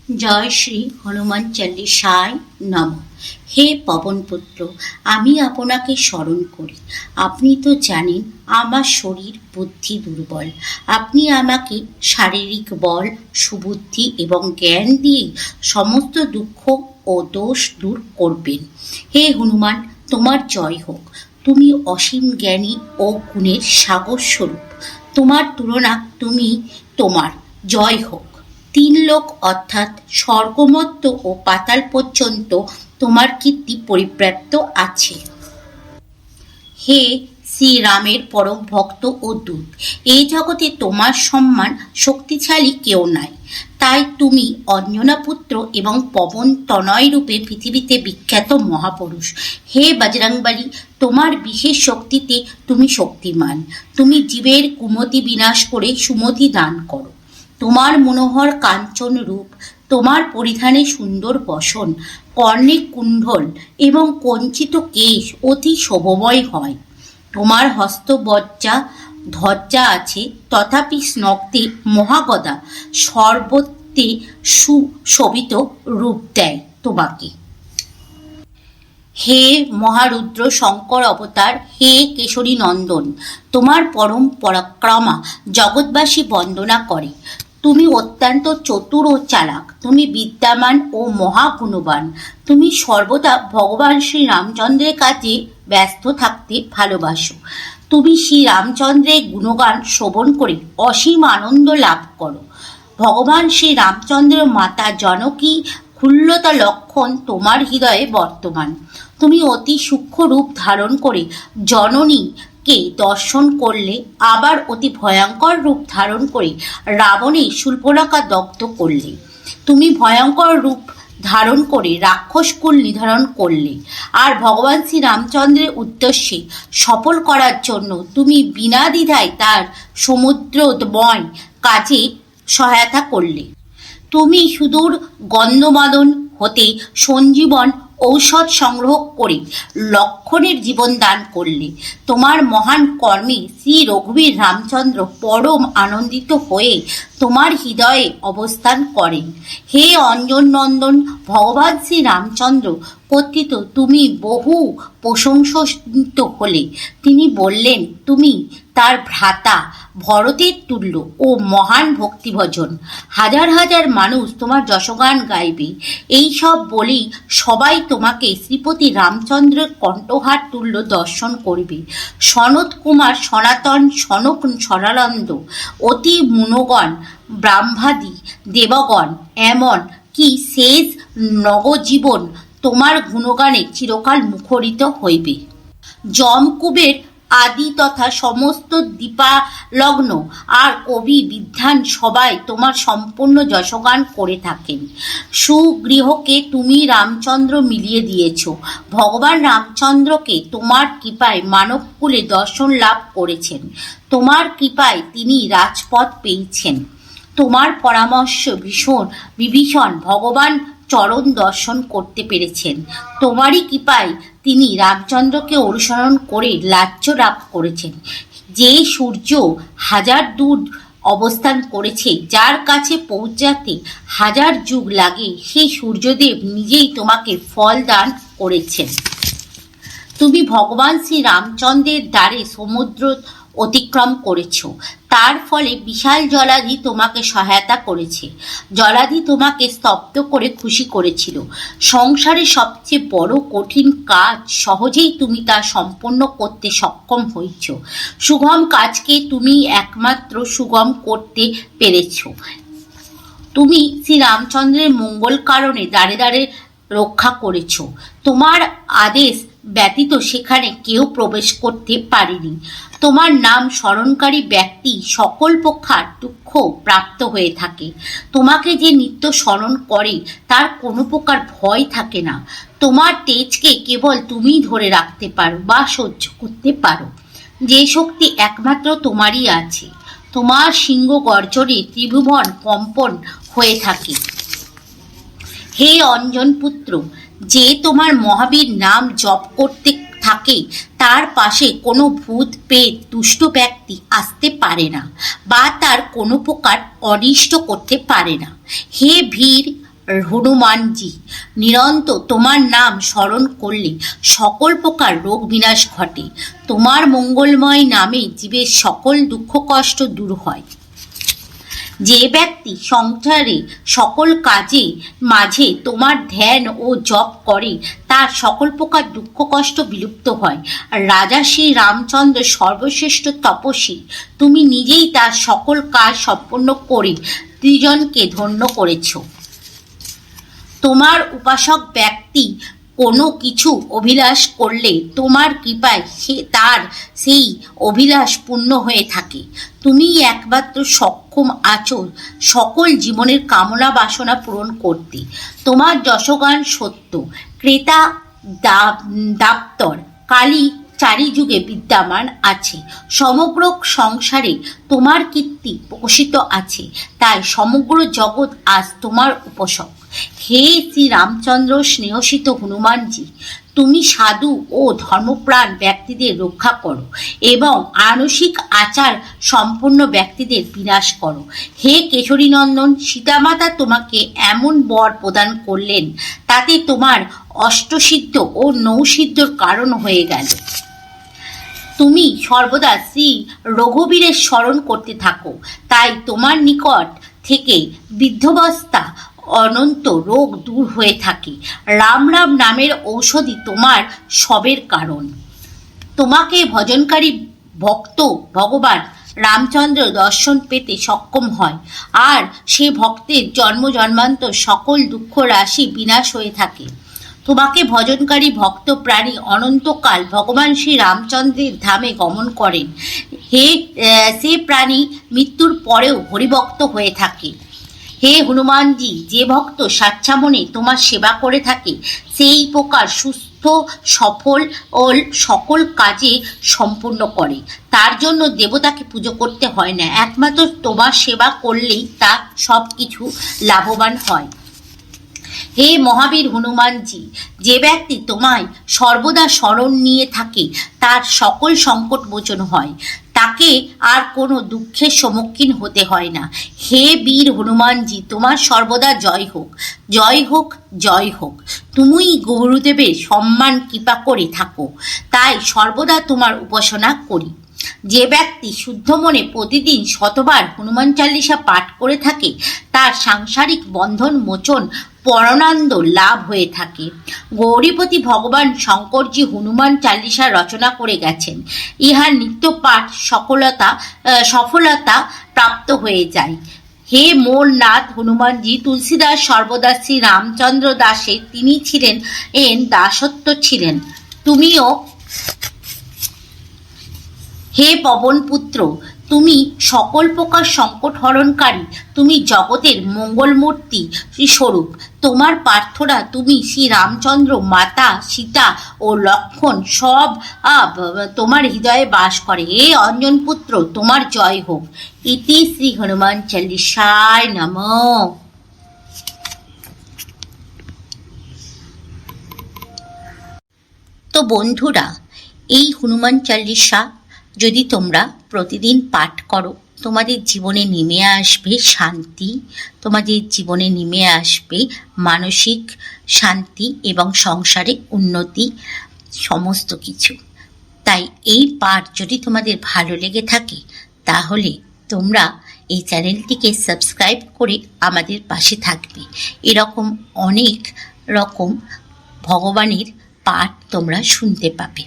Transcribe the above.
জয় শ্রী হনুমান চল্লিশায় নম। হে পবনপুত্র, আমি আপনাকে স্মরণ করি। আপনি তো জানেন আমার শরীর বুদ্ধি দুর্বল। আপনি আমাকে শারীরিক বল, সুবুদ্ধি এবং জ্ঞান দিয়ে সমস্ত দুঃখ ও দোষ দূর করবেন। হে হনুমান, তোমার জয় হোক। তুমি অসীম জ্ঞানী ও গুণের সাগর স্বরূপ। তোমার তুলনা তুমি তোমার জয় হোক। তিন লোক অর্থাৎ স্বর্গমত্ত ও পাতাল পর্যন্ত তোমার কীর্তি পরিব্যাপ্ত আছে। হে শ্রীরামের পরম ভক্ত ও দূত, এই জগতে তোমার সমান শক্তিশালী কেউ নাই। তাই তুমি অঞ্জনা পুত্র এবং পবন তনয় রূপে পৃথিবীতে বিখ্যাত মহাপুরুষ। হে বজরংবলী, তোমার বিশেষ শক্তিতে তুমি শক্তিমান। তুমি জীবের কুমতি বিনাশ করে সুমতি দান করো। তোমার মনোহর কাঞ্চন রূপ, তোমার পরিধানে সুন্দর বসন, কর্ণে কুণ্ডল এবং কঞ্চিত কেশ অতি শোভময় হয়। তোমার হস্তবজ্জা ধ্বজা আছে, তথাপি স্নগ্ধে মহাগদা সর্বত্রে সুশোভিত রূপ দেয় তোমাকে। হে মহারুদ্র শঙ্কর অবতার, হে কেশরী নন্দন, তোমার পরম পরাক্রমা জগৎবাসী বন্দনা করে। তুমি অত্যন্ত চতুর ও চালাক, তুমি বিদ্যামান ও মহাগুণবান। তুমি সর্বদা ভগবান শ্রী রামচন্দ্রের কাছে ব্যস্ত থাকতে ভালোবাসো। তুমি শ্রী রামচন্দ্রের গুণগান শ্রবণ করে অসীম আনন্দ লাভ করো। ভগবান শ্রী রামচন্দ্রের মাতা জনকী ক্ষুল্লতা লক্ষণ তোমার হৃদয়ে বর্তমান। তুমি অতি সূক্ষ্ম রূপ ধারণ করে জননীকে দর্শন করলে, আবার অতি ভয়ঙ্কর রূপ ধারণ করে রাবণের শূর্পণখা দগ্ধ করলে। তুমি ভয়ঙ্কর রূপ ধারণ করে রাক্ষসকুল নিধন করলে। আর ভগবান শ্রী রামচন্দ্রের উদ্দেশ্যে সফল করার জন্য তুমি বিনা দ্বিধায় তার সমুদ্রময় কাজে সহায়তা করলে। তুমি সুদূর গন্ধমাদন হতে সঞ্জীবন ঔষধ সংগ্রহ করে লক্ষণের জীবন দান করলে। তোমার মহান কর্মে শ্রী রঘুবীর রামচন্দ্র পরম আনন্দিত হয়ে তোমার হৃদয়ে অবস্থান করেন। হে অঞ্জন নন্দন, ভগবান শ্রী রামচন্দ্র কর্তৃক তুমি বহু প্রশংসিত হলে। তিনি বললেন, তুমি তার ভ্রাতা ভরতের তুল্য ও মহান ভক্তিভজন। হাজার হাজার মানুষ তোমার যশগান গাইবে। এই সব বলেই সবাই তোমাকে শ্রীপতি রামচন্দ্রের কণ্ঠহার তুল্য দর্শন করবে। সনত কুমার সনাতন সনক সনানন্দ অতি মুনগণ ব্রহ্মাদি দেবগণ এমন কি শেষ নগজীবন তোমার গুণগানে চিরকাল মুখরিত হইবে। যমকুবের আদি তথা সমস্ত দীপালগ্ন আর কবি বিদ্বান সবাই তোমার সম্পূর্ণ যশগান করে থাকেন। সুগৃহকে তুমি রামচন্দ্র মিলিয়ে দিয়েছ। ভগবান রামচন্দ্রকে তোমার কৃপায় মানবকুলে দর্শন লাভ করেছেন। তোমার কৃপায় তিনি রাজপথ পেয়েছেন। তোমার পরামর্শ বিভীষণ ভগবান চরণ দর্শন করতে পেরেছেন। তোমারই কৃপায় তিনি রামচন্দ্রকে অনুসরণ করে রাজ্য লাভ করেছেন। যে সূর্য হাজার দূর অবস্থান করেছে, যার কাছে পৌঁছাতে হাজার যুগ লাগে, সেই সূর্যদেব নিজেই তোমাকে ফল দান করেছেন। তুমি ভগবান শ্রী রামচন্দ্রের দ্বারে সমুদ্র অতিক্রম করেছ। তার ফলে বিশাল জলাধি তোমাকে সহায়তা করেছে। জলাধি তোমাকে স্তব্ধ করে খুশি করেছিল। সংসারে সবচেয়ে বড় কঠিন কাজ সহজেই তুমি তা সম্পন্ন করতে সক্ষম হয়েছ। সুগম কাজকে তুমি একমাত্র সুগম করতে পেরেছ। তুমি শ্রী রামচন্দ্রের মঙ্গল কারণে দ্বারে দ্বারে রক্ষা করেছ। তোমার আদেশ ব্যতীত সেখানে কেউ প্রবেশ করতে পারেনি। তোমার নাম স্মরণকারী ব্যক্তি সকল প্রকার দুঃখ প্রাপ্ত হয়ে থাকে। তোমাকে যে নিত্য স্মরণ করে তার কোনো প্রকার ভয় থাকে না। তোমার তেজকে কেবল তুমিই ধরে রাখতে পারো বা সহ্য করতে পারো, যে শক্তি একমাত্র তোমারই আছে। তোমার সিংহ গর্জনে ত্রিভুবন কম্পন হয়ে থাকে। হে অঞ্জন পুত্র, যে তোমার মহাবীর নাম জপ করতে থাকে তার পাশে কোনো ভূত পেট দুষ্ট ব্যক্তি আসতে পারে না বা তার কোনো প্রকার অনিষ্ট করতে পারে না। হে বীর হনুমানজি, নিরন্তর তোমার নাম স্মরণ করলে সকল প্রকার রোগ বিনাশ ঘটে। তোমার মঙ্গলময় নামে জীবের সকল দুঃখ কষ্ট দূর হয়। যে ব্যক্তি সংসারে সকল কাজে মাঝে তোমার ধ্যান ও জপ করে তার সকল প্রকার দুঃখ কষ্ট বিলুপ্ত হয়। রাজা শ্রী রামচন্দ্র সর্বশ্রেষ্ঠ তপস্বী, তুমি নিজেই তার সকল কাজ সম্পন্ন করে ত্রিজনকে ধন্য করেছ। তোমার উপাসক ব্যক্তি কোনো কিছু অভিলাষ করলে তোমার কৃপায় তার সেই অভিলাষ পূর্ণ হয়ে থাকে। তুমি একমাত্র সক্ষম আছো সকল জীবনের কামনা বাসনা পূরণ করতে। তোমার যশগান সত্য ক্রেতা দাপ্তর কালী চারিযুগে বিদ্যমান আছে। সমগ্র সংসারে তোমার কীর্তি প্রকাশিত আছে, তাই সমগ্র জগৎ আজ তোমার উপাসক। হে শ্রী রামচন্দ্র স্নেহসিত হনুমানজি, তুমি সাধু ও ধর্মপ্রাণ ব্যক্তিদের রক্ষা করো এবং আনসিক আচার সম্পন্ন ব্যক্তিদের বিনাশ করো। হে কেশরীনন্দন, সীতামাতা তোমাকে এমন বর প্রদান করলেন তাতে তোমার অষ্টসিদ্ধ ও নৌসিদ্ধর কারণ হয়ে গেল। তুমি সর্বদা শ্রী রঘুবীরের স্মরণ করতে থাকো, তাই তোমার নিকট থেকে বৃদ্ধাবস্থা অনন্ত রোগ দূর হয়ে থাকে। রাম রাম নামের ঔষধি তোমার সবের কারণ। তোমাকে ভজনকারী ভক্ত ভগবান রামচন্দ্র দর্শন পেতে সক্ষম হয়, আর সে ভক্তের জন্ম জন্মান্তর সকল দুঃখ রাশি বিনাশ হয়ে থাকে। তোমাকে ভজনকারী ভক্ত প্রাণী অনন্তকাল ভগবান শ্রী রামচন্দ্রের ধামে গমন করেন। সে প্রাণী মৃত্যুর পরেও হরিভক্ত হয়ে থাকে। হে হনুমানজি, যে ভক্ত স্বেচ্ছামনে তোমার সেবা করে থাকে সেই প্রকার সুস্থ সফল ও সকল কাজে সম্পূর্ণ করে। তার জন্য দেবতাকে পুজো করতে হয় না, একমাত্র তোমার সেবা করলেই তা সব কিছু লাভবান হয়। হে মহাবীর হনুমানজি, যে ব্যক্তি তোমায় সর্বদা স্মরণ নিয়ে থাকে তার সকল সংকট মোচন হয়, তাকে আর কোনো দুঃখের সম্মুখীন হতে হয় না। হে বীর হনুমানজি, তোমার সর্বদা জয় হোক, জয় হোক, জয় হোক। তুমিই গুরুদেবের সম্মান কৃপা করে থাকো, তাই সর্বদা তোমার উপাসনা করি। যে ব্যক্তি শুদ্ধ মনে প্রতিদিন শতবার হনুমান চালিসা পাঠ করে থাকে তার সাংসারিক বন্ধন মোচন পরমানন্দ লাভ হয়ে থাকে। গৌরীপতি ভগবান শঙ্করজি হনুমান চালিসা রচনা করে গেছেন, ইহার নিত্য পাঠ সফলতা প্রাপ্ত হয়ে যায়। হে মোর নাথ হনুমানজি, তুলসীদাস সর্বদা শ্রী রামচন্দ্র দাসের তিনি ছিলেন দাসত্ব ছিলেন, তুমিও। হে পবন পুত্র, তুমি সকল প্রকার সংকট হরণকারী, তুমি জগতের মঙ্গলমূর্তি স্বরূপ। তোমার প্রার্থনা তুমি শ্রী রামচন্দ্র, মাতা সীতা ও লক্ষ্মণ সব তোমার হৃদয়ে বাস করে। হে অঞ্জন পুত্র, তোমার জয় হোক। ইতি শ্রী হনুমান চালিসায় নমঃ। তো বন্ধুরা, এই হনুমান চালিসা যদি তোমরা প্রতিদিন পাঠ করো, তোমাদের জীবনে নেমে আসবে শান্তি, তোমাদের জীবনে নেমে আসবে মানসিক শান্তি এবং সংসারে উন্নতি, সমস্ত কিছু। তাই এই পাঠ যদি তোমাদের ভালো লেগে থাকে তাহলে তোমরা এই চ্যানেলটিকে সাবস্ক্রাইব করে আমাদের পাশে থাকবে। এরকম অনেক রকম ভগবানের পাঠ তোমরা শুনতে পাবে।